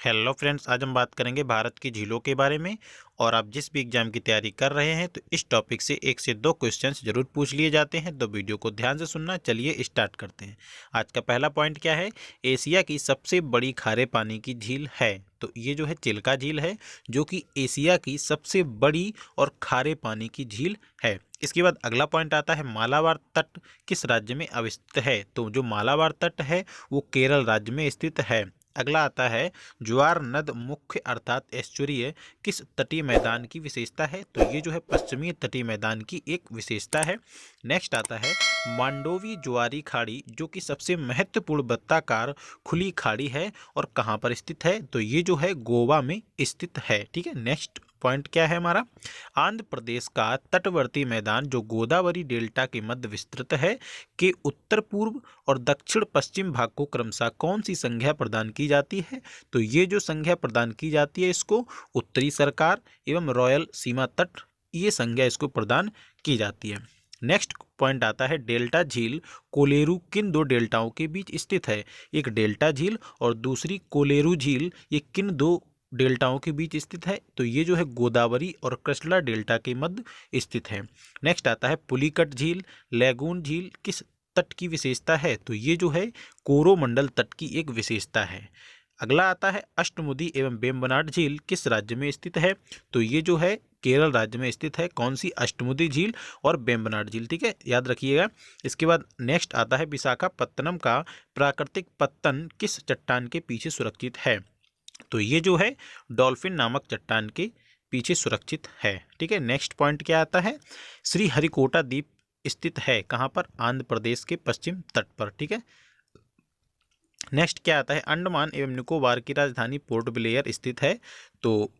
Hello friends, आज हम बात करेंगे भारत की झीलों के बारे में। और आप जिस भी एग्जाम की तैयारी कर रहे हैं तो इस टॉपिक से 1 से 2 क्वेश्चंस जरूर पूछ लिए जाते हैं, तो वीडियो को ध्यान से सुनना। चलिए स्टार्ट करते हैं। आज का पहला पॉइंट क्या है? एशिया की सबसे बड़ी खारे पानी की झील है। तो ये जो है चिल्का झील है, जो कि एशिया की सबसे बड़ी और खारे पानी की झील है। इसके बाद अगला पॉइंट आता है, मालाबार तट किस राज्य में अवस्थित है? तो जो मालाबार तट है वो केरल राज्य में स्थित है। अगला आता है, ज्वार नद मुख्य अर्थात एस्चुरिय किस तटीय मैदान की विशेषता है? तो ये जो है पश्चिमी तटीय मैदान की एक विशेषता है। नेक्स्ट आता है, मांडोवी ज्वारी खाड़ी जो कि सबसे महत्वपूर्ण वृत्ताकार खुली खाड़ी है और कहाँ पर स्थित है? तो ये जो है गोवा में स्थित है। ठीक है, नेक्स्ट पॉइंट क्या है हमारा? आंध्र प्रदेश का तटवर्ती मैदान जो गोदावरी डेल्टा के मध्य विस्तृत है के उत्तर पूर्व और दक्षिण पश्चिम भाग को क्रमशः कौन सी संज्ञा प्रदान की जाती है? तो ये जो संज्ञा प्रदान की जाती है इसको उत्तरी सरकार एवं रॉयल सीमा तट, ये संज्ञा इसको प्रदान की जाती है। नेक्स्ट पॉइंट आता है, डेल्टा झील कोलेरू किन दो डेल्टाओं के बीच स्थित है? एक डेल्टा झील और दूसरी कोलेरू झील, ये किन दो डेल्टाओं के बीच स्थित है? तो ये जो है गोदावरी और कृष्णा डेल्टा के मध्य स्थित है। नेक्स्ट आता है, पुलिकट झील लैगून झील किस तट की विशेषता है? तो ये जो है कोरोमंडल तट की एक विशेषता है। अगला आता है, अष्टमुदी एवं वेम्बनाड झील किस राज्य में स्थित है? तो ये जो है केरल राज्य में स्थित है। कौन सी? अष्टमुदी झील और वेम्बनाड झील। ठीक है, याद रखिएगा। इसके बाद नेक्स्ट आता है, विशाखापत्तनम का प्राकृतिक पत्तन किस चट्टान के पीछे सुरक्षित है? तो ये जो है डॉल्फिन नामक चट्टान के पीछे सुरक्षित है। ठीक है, नेक्स्ट पॉइंट क्या आता है, श्रीहरिकोटा द्वीप स्थित है कहाँ पर? आंध्र प्रदेश के पश्चिम तट पर। ठीक है, नेक्स्ट क्या आता है, अंडमान एवं निकोबार की राजधानी पोर्ट ब्लेयर स्थित है, तो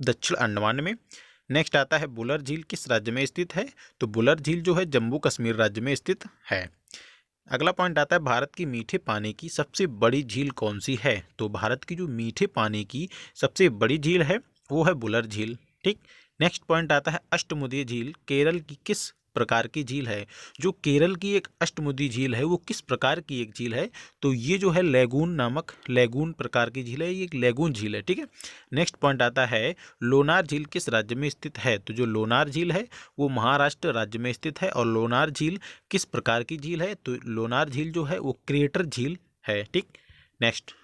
दक्षिण अंडमान में। नेक्स्ट आता है, बुलर झील किस राज्य में स्थित है? तो बुलर झील जो है जम्मू कश्मीर राज्य में स्थित है। अगला पॉइंट आता है, भारत की मीठे पानी की सबसे बड़ी झील कौन सी है? तो भारत की जो मीठे पानी की सबसे बड़ी झील है वो है बुलर झील। ठीक, नेक्स्ट पॉइंट आता है, अष्टमुदी झील केरल की किस प्रकार की झील है? जो केरल की एक अष्टमुदी झील है वो किस प्रकार की एक झील है? तो ये जो है लैगून नामक लैगून प्रकार की झील है, ये एक लैगून झील है। ठीक है, नेक्स्ट पॉइंट आता है, लोनार झील किस राज्य में स्थित है? तो जो लोनार झील है वो महाराष्ट्र राज्य में स्थित है। और लोनार झील किस प्रकार की झील है? तो लोनार झील जो है वो क्रिएटर झील है। ठीक, नेक्स्ट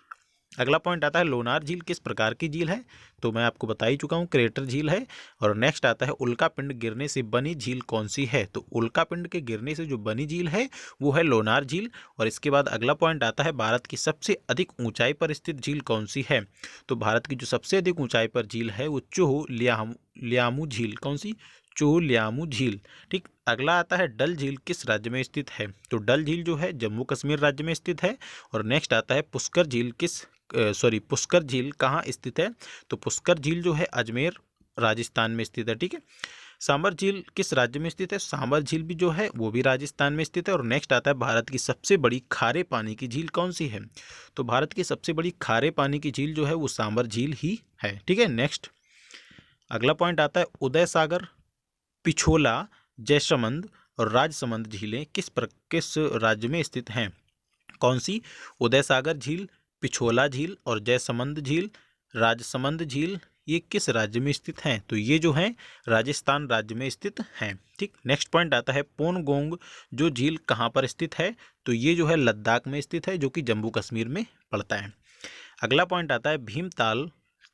अगला पॉइंट आता है, लोनार झील किस प्रकार की झील है? तो मैं आपको बता ही चुका हूँ, क्रिएटर झील है। और नेक्स्ट आता है, उल्का पिंड गिरने से बनी झील कौन सी है? तो उल्का पिंड के गिरने से जो बनी झील है वो है लोनार झील। और इसके बाद अगला पॉइंट आता है, भारत की सबसे अधिक ऊंचाई पर स्थित झील कौन सी है? तो भारत की जो सबसे अधिक ऊंचाई पर झील है वो चोह लियामू झील। कौन सी? चोह लियामू झील। ठीक, अगला आता है, डल झील किस राज्य में स्थित है? तो डल झील जो है जम्मू कश्मीर राज्य में स्थित है। और नेक्स्ट आता है, पुष्कर झील पुष्कर झील कहाँ स्थित है? तो पुष्कर झील जो है अजमेर राजस्थान में स्थित है। ठीक है, सांबर झील किस राज्य में स्थित है? सांबर झील भी जो है वो भी राजस्थान में स्थित है। और नेक्स्ट आता है, भारत की सबसे बड़ी खारे पानी की झील कौन सी है? तो भारत की सबसे बड़ी खारे पानी की झील जो है वो सांबर झील ही है। ठीक है, नेक्स्ट अगला पॉइंट आता है, उदय सागर, पिछोला, जयसमंद और राजसमंद झीलें किस राज्य में स्थित हैं? कौन सी? उदय सागर झील, पिछोला झील और जयसमंद झील, राजसमंद झील, ये किस राज्य में स्थित हैं? तो ये जो है राजस्थान राज्य में स्थित हैं। ठीक, नेक्स्ट पॉइंट आता है, पोनगोंग जो झील कहाँ पर स्थित है? तो ये जो है लद्दाख में स्थित है, जो कि जम्मू कश्मीर में पड़ता है। अगला पॉइंट आता है, भीमताल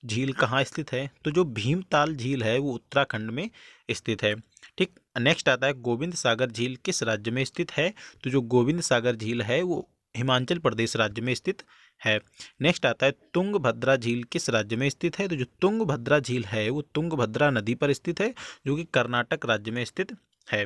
झील कहाँ स्थित है? तो जो भीमताल झील है वो उत्तराखंड में स्थित है। ठीक, नेक्स्ट आता है, गोविंद सागर झील किस राज्य में स्थित है? तो जो गोविंद सागर झील है वो हिमाचल प्रदेश राज्य में स्थित है। नेक्स्ट आता है, तुंगभद्रा झील किस राज्य में स्थित है? तो जो तुंगभद्रा झील है वो तुंगभद्रा नदी पर स्थित है, जो कि कर्नाटक राज्य में स्थित है।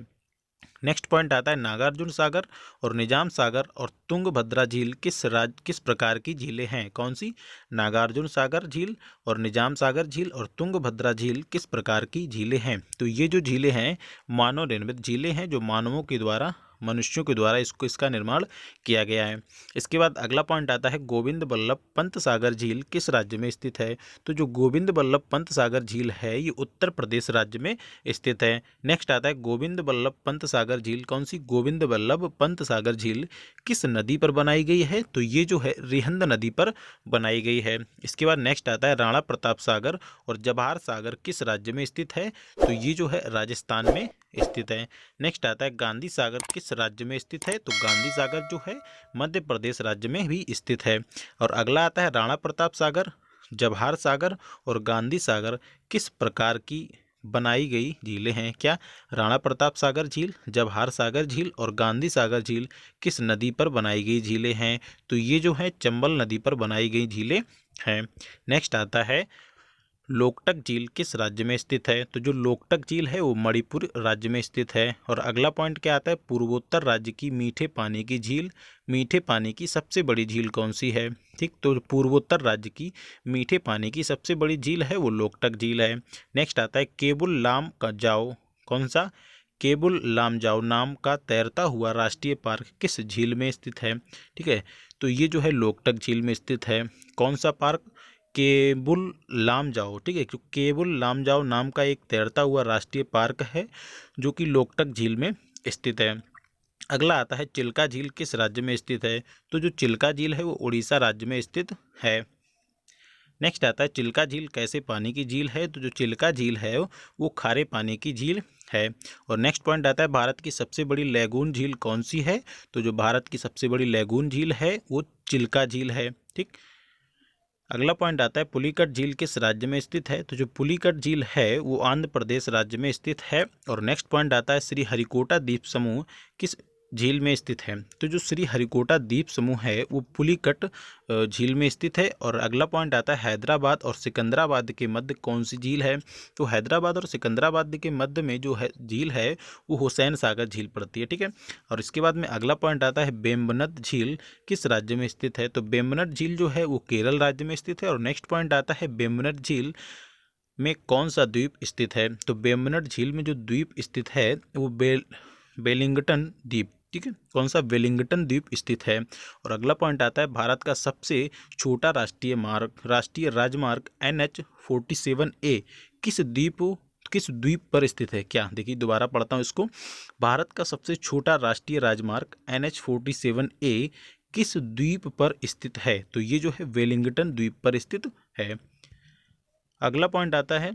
नेक्स्ट पॉइंट आता है, नागार्जुन सागर और निजाम सागर और तुंगभद्रा झील किस प्रकार की झीलें हैं? कौन सी? नागार्जुन सागर झील और निजाम सागर झील और तुंगभद्रा झील किस प्रकार की झीलें हैं? तो ये जो झीलें हैं मानव निर्मित झीलें हैं, जो मानवों के द्वारा मनुष्यों के द्वारा इसका निर्माण किया गया है। इसके बाद अगला पॉइंट आता है गोविंद बल्लभ पंत सागर झील किस राज्य में स्थित है? तो जो गोविंद बल्लभ पंत सागर झील है ये उत्तर प्रदेश राज्य में स्थित है। नेक्स्ट आता है गोविंद बल्लभ पंत सागर झील कौन सी? गोविंद बल्लभ पंत सागर झील किस नदी पर बनाई गई है? तो ये जो है रिहंद नदी पर बनाई गई है। इसके बाद नेक्स्ट आता है राणा प्रताप सागर और जवाहर सागर किस राज्य में स्थित है? तो ये जो है राजस्थान में स्थित है। नेक्स्ट आता है गांधी सागर किस राज्य में स्थित है? तो गांधी सागर जो है मध्य प्रदेश राज्य में भी स्थित है। और अगला आता है राणा प्रताप सागर, जवाहर सागर और गांधी सागर किस प्रकार की बनाई गई झीलें हैं? क्या? राणा प्रताप सागर झील, जवाहर सागर झील और गांधी सागर झील किस नदी पर बनाई गई झीलें हैं? तो ये जो है चंबल नदी पर बनाई गई झीलें हैं। नेक्स्ट आता है लोकटक झील किस राज्य में स्थित है? तो जो लोकटक झील है वो मणिपुर राज्य में स्थित है। और अगला पॉइंट क्या आता है? पूर्वोत्तर राज्य की मीठे पानी की झील, मीठे पानी की सबसे बड़ी झील कौन सी है? ठीक, तो पूर्वोत्तर राज्य की मीठे पानी की सबसे बड़ी झील है वो लोकटक झील है। नेक्स्ट आता है केबुल लाम का जाओ कौन सा? केबुल लामजाओ नाम का तैरता हुआ राष्ट्रीय पार्क किस झील में स्थित है? ठीक है, तो ये जो है लोकटक झील में स्थित है। कौन सा पार्क? केबुल लामजाओ। ठीक है, जो केबुल लामजाओ नाम का एक तैरता हुआ राष्ट्रीय पार्क है जो कि लोकटक झील में स्थित है। अगला आता है चिल्का झील किस राज्य में स्थित है? तो जो चिल्का झील है वो उड़ीसा राज्य में स्थित है। नेक्स्ट आता है चिल्का झील कैसे पानी की झील है? तो जो चिल्का झील है वो खारे पानी की झील है। और नेक्स्ट पॉइंट आता है भारत की सबसे बड़ी लैगून झील कौन सी है? तो जो भारत की सबसे बड़ी लैगून झील है वो चिल्का झील है। ठीक, अगला पॉइंट आता है पुलिकट झील किस राज्य में स्थित है? तो जो पुलिकट झील है वो आंध्र प्रदेश राज्य में स्थित है। और नेक्स्ट पॉइंट आता है श्री हरिकोटा द्वीप समूह किस झील में स्थित है? तो जो श्री हरिकोटा द्वीप समूह है वो पुलिकट झील में स्थित है। और अगला पॉइंट आता है हैदराबाद और सिकंदराबाद के मध्य कौन सी झील है? तो हैदराबाद और सिकंदराबाद के मध्य में जो है झील है वो हुसैन सागर झील पड़ती है। ठीक है, और इसके बाद में अगला पॉइंट आता है वेम्बनाड झील किस राज्य में स्थित है? तो वेम्बनाड झील जो है वो केरल राज्य में स्थित है। और नेक्स्ट पॉइंट आता है वेम्बनाड झील में कौन सा द्वीप स्थित है? तो वेम्बनाड झील में जो द्वीप स्थित है वो वेलिंगटन द्वीप, ठीक है, कौन सा? वेलिंगटन द्वीप स्थित है। और अगला पॉइंट आता है भारत का सबसे छोटा राष्ट्रीय राजमार्ग NH-47A किस द्वीप पर स्थित है? क्या? देखिए दोबारा पढ़ता हूँ इसको। भारत का सबसे छोटा राष्ट्रीय राजमार्ग NH-47A किस द्वीप पर स्थित है? तो ये जो है वेलिंगटन द्वीप पर स्थित है। अगला पॉइंट आता है,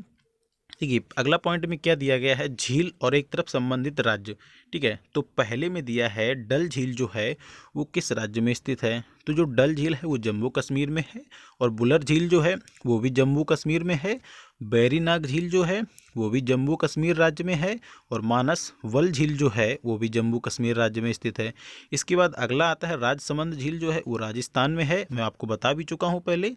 देखिए अगला पॉइंट में क्या दिया गया है? झील और एक तरफ संबंधित राज्य। ठीक है, तो पहले में दिया है डल झील जो है वो किस राज्य में स्थित है? तो जो डल झील है वो जम्मू कश्मीर में है। और बुलर झील जो है वो भी जम्मू कश्मीर में है। बैरीनाग झील जो है वो भी जम्मू कश्मीर राज्य में है। और मानस वल झील जो है वो भी जम्मू कश्मीर राज्य में स्थित है। इसके बाद अगला आता है राजसमंद झील जो है वो राजस्थान में है, मैं आपको बता भी चुका हूँ पहले।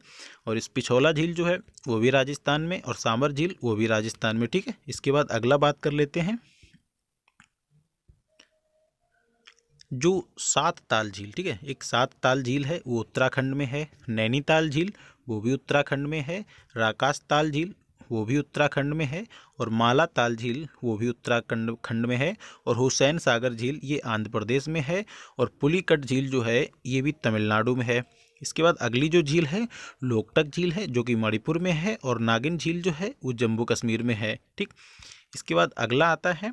और इस पिछौला झील जो है वो भी राजस्थान में, और सांबर झील वो भी राजस्थान में। ठीक है, इसके बाद अगला बात कर लेते हैं जो सात ताल झील। ठीक है, एक सात ताल झील है वो उत्तराखंड में है। नैनीताल झील वो भी उत्तराखंड में है। राकास ताल झील वो भी उत्तराखंड में है। और माला ताल झील वो भी उत्तराखंड में है। और हुसैन सागर झील ये आंध्र प्रदेश में है। और पुलिकट झील जो है ये भी तमिलनाडु में है। इसके बाद अगली जो झील है लोकटक झील है जो कि मणिपुर में है। और नागिन झील जो है वो जम्मू कश्मीर में है। ठीक, इसके बाद अगला आता है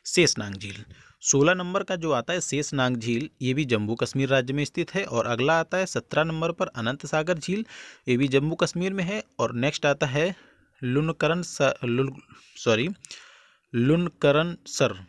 शेषनाग झील। 16 नंबर का जो आता है शेषनाग झील ये भी जम्मू कश्मीर राज्य में स्थित है। और अगला आता है 17 नंबर पर अनंत सागर झील, ये भी जम्मू कश्मीर में है। और नेक्स्ट आता है लुनकरनसर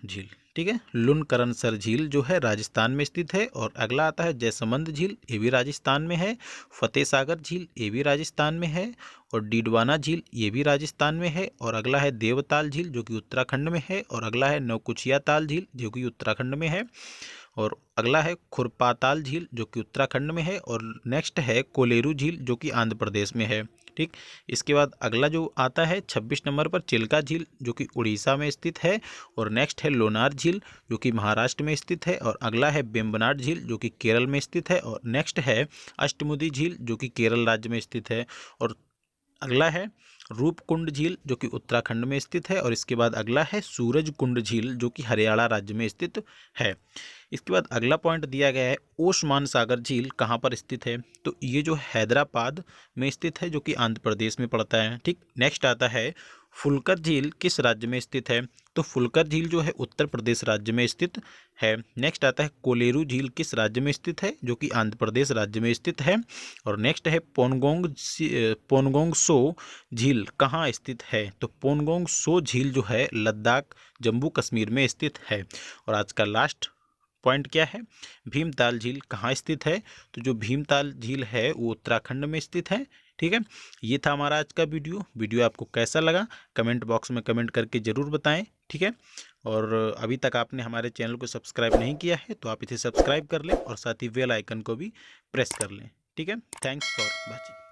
झील। ठीक है, लुनकरनसर झील जो है राजस्थान में स्थित है। और अगला आता है जयसमंद झील, ये भी राजस्थान में है। फतेह सागर झील ये भी राजस्थान में है। और डीडवाना झील ये भी राजस्थान में है। और अगला है देवताल झील जो कि उत्तराखंड में है। और अगला है नौकुचिया ताल झील जो कि उत्तराखंड में है। और अगला है खुरपाताल झील जो कि उत्तराखंड में है। और नेक्स्ट है कोलेरू झील जो कि आंध्र प्रदेश में है। ठीक, इसके बाद अगला जो आता है 26 नंबर पर चिल्का झील जो कि उड़ीसा में स्थित है। और नेक्स्ट है लोनार झील जो कि महाराष्ट्र में स्थित है। और अगला है वेम्बनाड झील जो कि केरल में स्थित है। और नेक्स्ट है अष्टमुदी झील जो कि केरल राज्य में स्थित है। और अगला है रूपकुंड झील जो कि उत्तराखंड में स्थित है, और इसके बाद अगला है सूरज कुंड झील जो कि हरियाणा राज्य में स्थित है। इसके बाद अगला पॉइंट दिया गया है ओस्मान सागर झील कहाँ पर स्थित है, तो ये जो हैदराबाद में स्थित है जो कि आंध्र प्रदेश में पड़ता है। ठीक, नेक्स्ट आता है फुलकर झील किस राज्य में स्थित है, तो फुलकर झील जो है उत्तर प्रदेश राज्य में स्थित है। नेक्स्ट आता है कोलेरू झील किस राज्य में स्थित है, जो कि आंध्र प्रदेश राज्य में स्थित है। और नेक्स्ट है पोनगोंग सो झील कहाँ स्थित है, तो पोनगोंग सो झील जो है लद्दाख जम्मू कश्मीर में स्थित है। और आज का लास्ट पॉइंट क्या है, भीमताल झील कहाँ स्थित है, तो जो भीमताल झील है वो उत्तराखंड में स्थित है। ठीक है, ये था हमारा आज का वीडियो आपको कैसा लगा कमेंट बॉक्स में कमेंट करके ज़रूर बताएं। ठीक है, और अभी तक आपने हमारे चैनल को सब्सक्राइब नहीं किया है तो आप इसे सब्सक्राइब कर लें और साथ ही बेल आइकन को भी प्रेस कर लें। ठीक है, थैंक्स फॉर वॉचिंग।